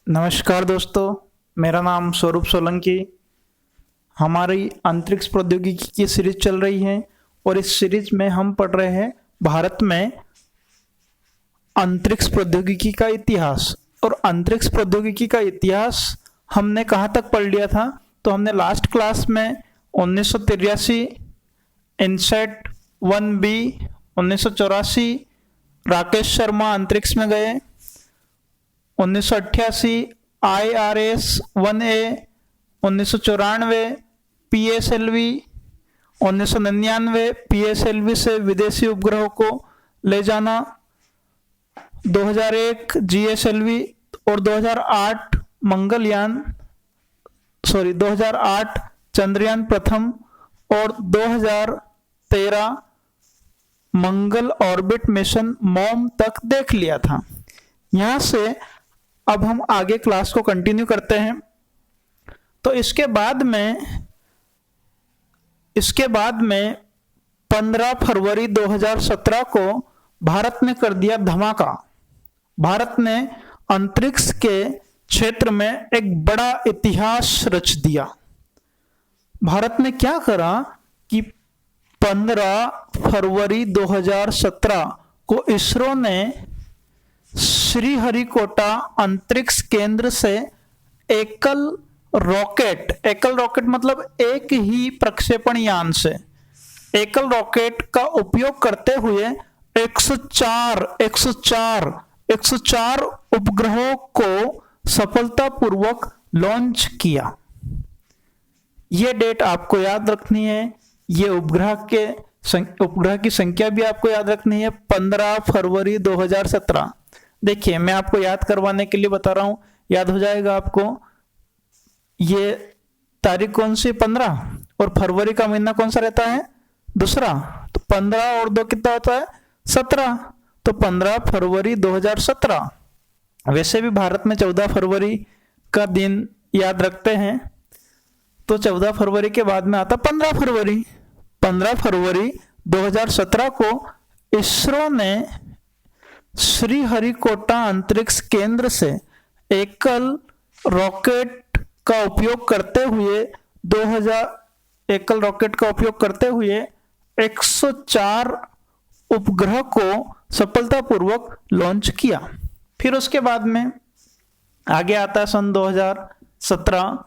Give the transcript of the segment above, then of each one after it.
नमस्कार दोस्तों, मेरा नाम स्वरूप सोलंकी। हमारी अंतरिक्ष प्रौद्योगिकी की सीरीज चल रही है और इस सीरीज में हम पढ़ रहे हैं भारत में अंतरिक्ष प्रौद्योगिकी का इतिहास। और अंतरिक्ष प्रौद्योगिकी का इतिहास हमने कहाँ तक पढ़ लिया था? तो हमने लास्ट क्लास में 1983 इनसेट 1B, 1984 राकेश शर्मा अंतरिक्ष में गए, 1988 IRS 1A, 1994 PSLV, 1999 PSLV से विदेशी उपग्रहों को ले जाना, 2001 GSLV और 2008 चंद्रयान प्रथम और 2013 मंगल ऑर्बिट मिशन मॉम तक देख लिया था। यहां से अब हम आगे क्लास को कंटिन्यू करते हैं। तो इसके बाद में 15 फरवरी 2017 को भारत ने कर दिया धमाका। भारत ने अंतरिक्ष के क्षेत्र में एक बड़ा इतिहास रच दिया। भारत ने क्या करा कि 15 फरवरी 2017 को इसरो ने श्रीहरिकोटा अंतरिक्ष केंद्र से एकल रॉकेट मतलब एक ही प्रक्षेपण यान से एकल रॉकेट का उपयोग करते हुए 104 उपग्रहों को सफलतापूर्वक लॉन्च किया। ये डेट आपको याद रखनी है। ये उपग्रह की संख्या भी आपको याद रखनी है, 15 फरवरी 2017। देखिए, मैं आपको याद करवाने के लिए बता रहा हूं, याद हो जाएगा आपको। ये तारीख कौन सी? 15, और फरवरी का महीना कौन सा रहता है? दूसरा। तो 15 और 2 कितना होता है? 17। तो 15 फरवरी 2017। वैसे भी भारत में 14 फरवरी का दिन याद रखते हैं, तो 14 फरवरी के बाद में आता 15 फरवरी। 15 फरवरी 2017 को इसरो ने श्रीहरिकोटा अंतरिक्ष केंद्र से एकल रॉकेट का उपयोग करते हुए 104 उपग्रह को सफलतापूर्वक लॉन्च किया। फिर उसके बाद में आगे आता है सन 2017।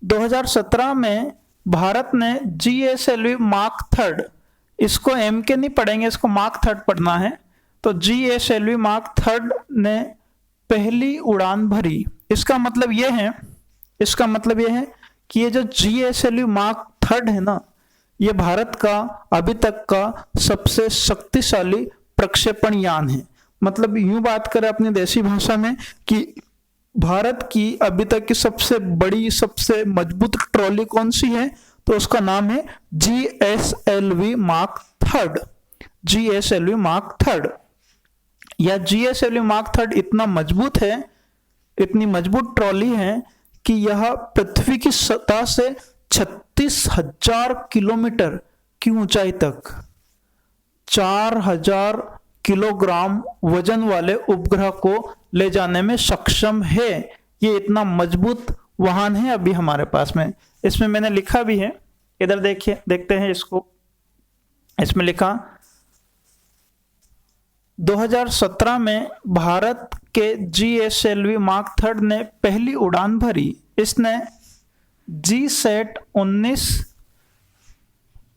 2017 में भारत ने GSLV मार्क थर्ड, इसको M के नहीं पढ़ेंगे, इसको मार्क थर्ड पढ़ना है। तो GSLV मार्क थर्ड ने पहली उड़ान भरी। इसका मतलब यह है कि ये जो GSLV मार्क थर्ड है ना, ये भारत का अभी तक का सबसे शक्तिशाली प्रक्षेपण यान है। मतलब यूं बात करें अपनी देसी भाषा में कि भारत की अभी तक की सबसे बड़ी, सबसे मजबूत ट्रॉली कौन सी है? तो उसका नाम है GSLV mark third. GSLV mark third या GSLV मार्क थर्ड इतना मजबूत है, इतनी मजबूत ट्रॉली है कि यह पृथ्वी की सतह से 36,000 किलोमीटर की ऊंचाई तक 4,000 किलोग्राम वजन वाले उपग्रह को ले जाने में सक्षम है। ये इतना मजबूत वाहन है अभी हमारे पास में। इसमें मैंने लिखा भी है, इधर देखिए, देखते हैं इसको। इसमें लिखा 2017 में भारत के GSLV मार्क थर्ड ने पहली उड़ान भरी। इसने GSAT 19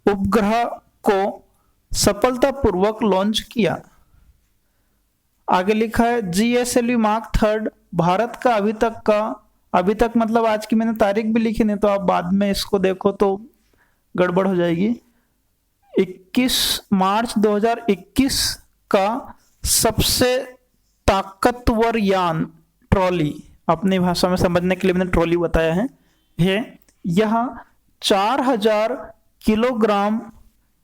उपग्रह को सफलतापूर्वक लॉन्च किया। आगे लिखा है GSLV मार्क थर्ड भारत का अभी तक मतलब आज की मैंने तारीख भी लिखी नहीं, तो आप बाद में इसको देखो तो गड़बड़ हो जाएगी। 21 मार्च 2021 का सबसे ताकतवर यान, ट्रॉली, अपनी भाषा में समझने के लिए मैंने ट्रॉली बताया है। यह 4,000 किलोग्राम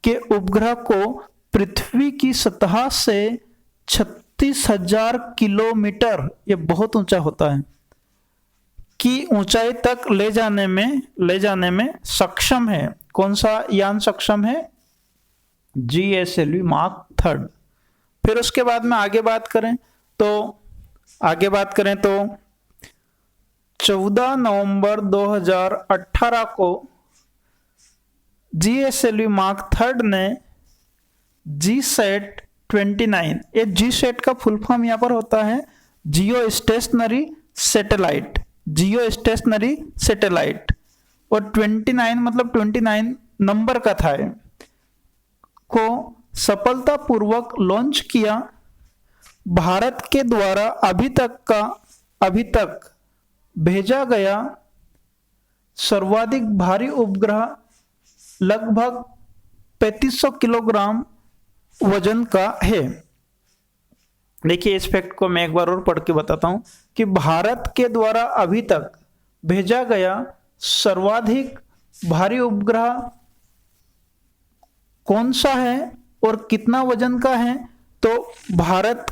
के उपग्रह को पृथ्वी की सतह से 36,000 किलोमीटर, ये बहुत ऊंचा होता है, की ऊंचाई तक ले जाने में सक्षम है। कौन सा यान सक्षम है? GSLV mark third. फिर उसके बाद में आगे बात करें तो 14 नवंबर 2018 को GSLV मार्क थर्ड ने GSAT 29, ये GSAT का फुल फॉर्म यहाँ पर होता है जियो स्टेशनरी सैटेलाइट, जियो स्टेशनरी सैटेलाइट, और 29 मतलब 29 नंबर का था, को सफलतापूर्वक लॉन्च किया। भारत के द्वारा अभी तक भेजा गया सर्वाधिक भारी उपग्रह लगभग 3500 किलोग्राम वजन का है। देखिए इस फैक्ट को मैं एक बार और पढ़ के बताता हूं कि भारत के द्वारा अभी तक भेजा गया सर्वाधिक भारी उपग्रह कौन सा है और कितना वजन का है। तो भारत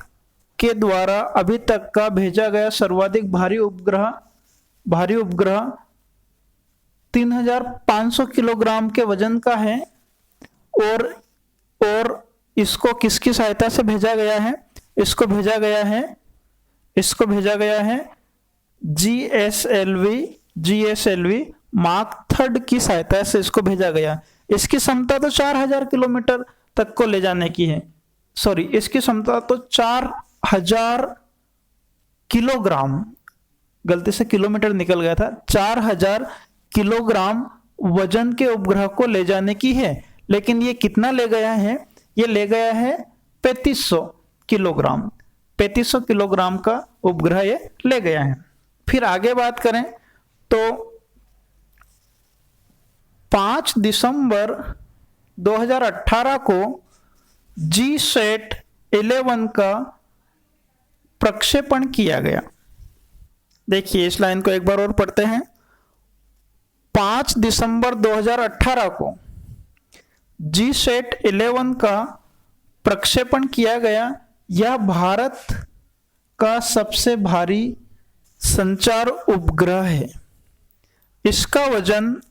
के द्वारा अभी तक का भेजा गया सर्वाधिक भारी उपग्रह 3500 किलोग्राम के वजन का है। और इसको किसकी सहायता से भेजा गया है? इसको भेजा गया है GSLV मार्क थर्ड की सहायता से इसको भेजा गया। इसकी क्षमता तो 4000 किलोमीटर तक को ले जाने की है, सॉरी इसकी क्षमता तो 4000 किलोग्राम, गलती से किलोमीटर निकल गया था, 4000 किलोग्राम वजन के उपग्रह को ले जाने की है। लेकिन ये कितना ले गया है? ये ले गया है 3500 किलोग्राम, 3500 किलोग्राम का उपग्रह ये ले गया है। फिर आगे बात करें तो 5 दिसंबर 2018 को GSAT 11 का प्रक्षेपण किया गया। देखिए इस लाइन को एक बार और पढ़ते हैं। 5 दिसंबर 2018 को GSAT 11 का प्रक्षेपण किया गया। यह भारत का सबसे भारी संचार उपग्रह है। इसका वजन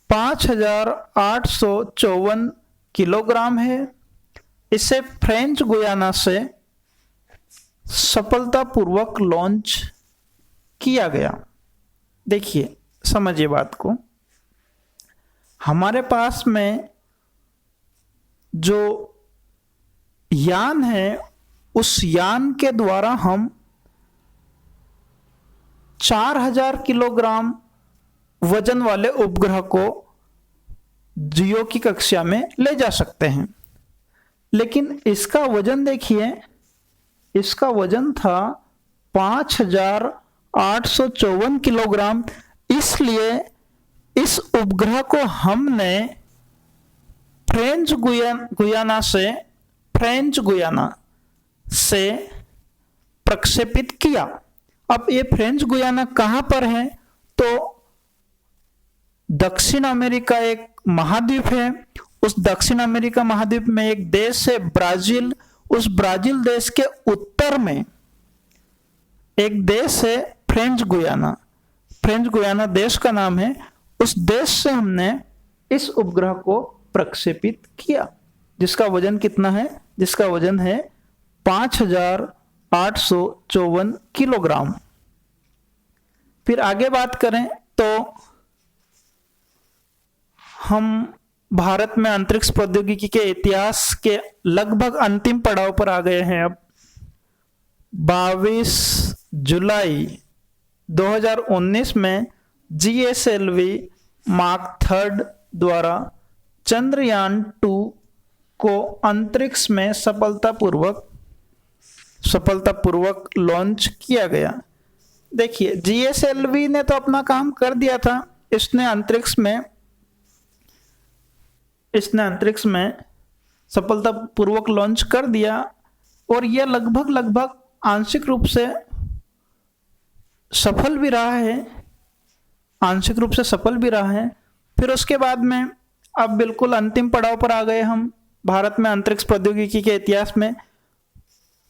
5854 किलोग्राम है। इसे फ्रेंच गुयाना से सफलतापूर्वक लॉन्च किया गया। देखिए समझिए बात को, हमारे पास में जो यान है उस यान के द्वारा हम 4000 किलोग्राम वजन वाले उपग्रह को जियो की कक्षा में ले जा सकते हैं। लेकिन इसका वजन देखिए, इसका वजन था 5854 किलोग्राम। इसलिए इस उपग्रह को हमने फ्रेंच गुयाना से प्रक्षेपित किया। अब ये फ्रेंच गुयाना कहां पर है? तो दक्षिण अमेरिका एक महाद्वीप है। उस दक्षिण अमेरिका महाद्वीप में एक देश है ब्राजील। उस ब्राजील देश के उत्तर में एक देश है फ्रेंच गुयाना। फ्रेंच गुयाना देश का नाम है। उस देश से हमने इस उपग्रह को प्रक्षेपित किया, जिसका वजन कितना है? जिसका वजन है 5854 किलोग्राम। फिर आगे बात करें तो हम भारत में अंतरिक्ष प्रौद्योगिकी के इतिहास के लगभग अंतिम पड़ाव पर आ गए हैं। अब 22 जुलाई 2019 में GSLV मार्क थर्ड द्वारा चंद्रयान 2 को अंतरिक्ष में सफलतापूर्वक लॉन्च किया गया। देखिए GSLV ने तो अपना काम कर दिया था। इसने अंतरिक्ष में सफलतापूर्वक लॉन्च कर दिया और यह लगभग आंशिक रूप से सफल भी रहा है। फिर उसके बाद में अब बिल्कुल अंतिम पड़ाव पर आ गए हम भारत में अंतरिक्ष प्रौद्योगिकी के इतिहास में।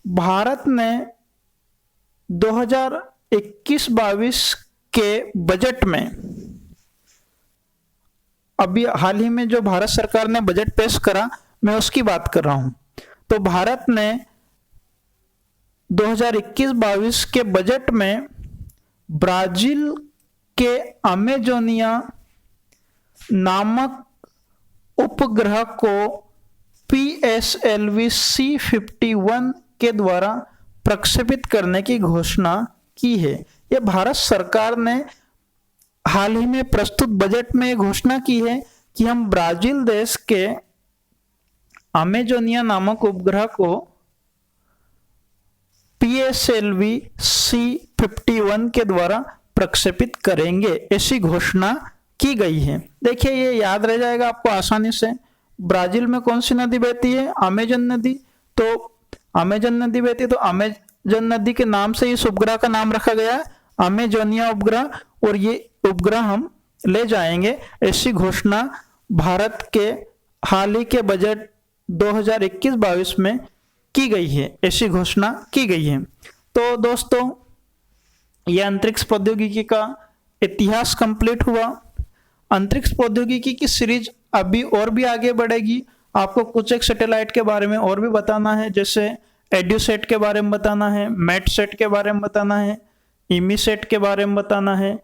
भारत ने 2021-22 के बजट में, अभी हाल ही में जो भारत सरकार ने बजट पेश करा, मैं उसकी बात कर रहा हूं। तो भारत ने 2021-22 के बजट में ब्राजील के अमेजोनिया नामक उपग्रह को PSLV C51 के द्वारा प्रक्षेपित करने की घोषणा की है। यह भारत सरकार ने हाल ही में प्रस्तुत बजट में घोषणा की है कि हम ब्राजील देश के अमेजोनिया नामक उपग्रह को PSLV C51 के द्वारा प्रक्षेपित करेंगे, ऐसी घोषणा की गई है। देखिए ये याद रह जाएगा आपको आसानी से। ब्राजील में कौन सी नदी बहती है? अमेजन नदी। तो अमेजन नदी बहती है तो अमेजन नदी के नाम से इस उपग्रह का नाम रखा गया है अमेजोनिया उपग्रह, और ये उपग्रह हम ले जाएंगे, ऐसी घोषणा भारत के हाल ही के बजट 2021-22 में की गई है, ऐसी घोषणा की गई है। तो दोस्तों यह अंतरिक्ष प्रौद्योगिकी का इतिहास कंप्लीट हुआ। अंतरिक्ष प्रौद्योगिकी की सीरीज अभी और भी आगे बढ़ेगी। आपको कुछ एक सैटेलाइट के बारे में और भी बताना है, जैसे एड्यूसेट के बारे में बताना है, मेटसेट के बारे में बताना है, इमीसेट के बारे में बताना है।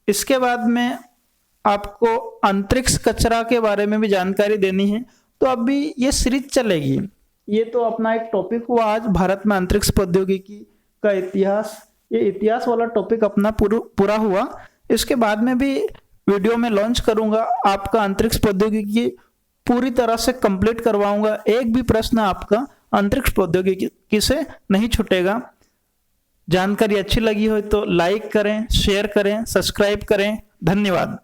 इसके बाद में आपको अंतरिक्ष कचरा के बारे में भी जानकारी देनी है। तो अभी ये सीरीज चलेगी। ये तो अपना एक टॉपिक हुआ आज भारत में अंतरिक्ष प्रौद्योगिकी का इतिहास। ये इतिहास वाला टॉपिक अपना पूरा हुआ। इसके बाद में भी वीडियो में लॉन्च करूंगा, आपका अंतरिक्ष प्रौद्योगिकी पूरी तरह से कंप्लीट करवाऊंगा। एक भी प्रश्न आपका अंतरिक्ष प्रौद्योगिकी से नहीं छूटेगा। जानकारी अच्छी लगी हो तो लाइक करें, शेयर करें, सब्सक्राइब करें। धन्यवाद।